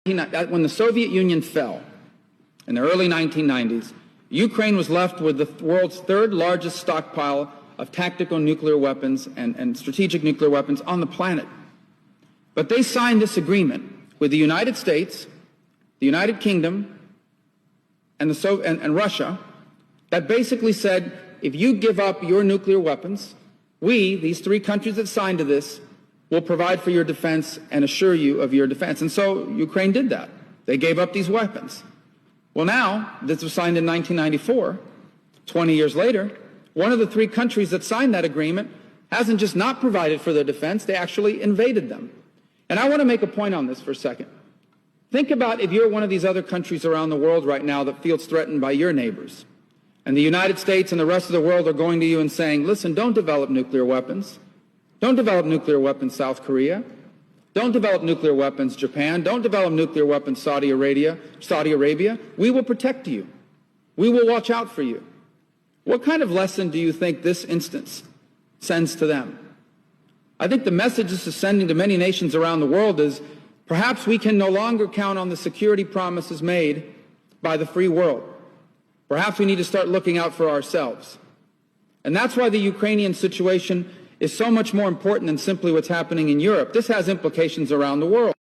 When the Soviet Union fell in the early 1990s, Ukraine was left with the world's third largest stockpile of tactical nuclear weapons and strategic nuclear weapons on the planet. But they signed this agreement with the United States, the United Kingdom, and Russia that basically said, if you give up your nuclear weapons, we, these three countries that signed to this, will provide for your defense and assure you of your defense. And so Ukraine did that. They gave up these weapons. Well, now, this was signed in 1994, 20 years later, one of the three countries that signed that agreement hasn't just not provided for their defense, they actually invaded them. And I want to make a point on this for a second. Think about if you're one of these other countries around the world right now that feels threatened by your neighbors. And the United States and the rest of the world are going to you and saying, listen, don't develop nuclear weapons. Don't develop nuclear weapons, South Korea. Don't develop nuclear weapons, Japan. Don't develop nuclear weapons, Saudi Arabia. We will protect you. We will watch out for you. What kind of lesson do you think this instance sends to them? I think the message this is sending to many nations around the world is perhaps we can no longer count on the security promises made by the free world. Perhaps we need to start looking out for ourselves. And that's why the Ukrainian situation is so much more important than simply what's happening in Europe. This has implications around the world.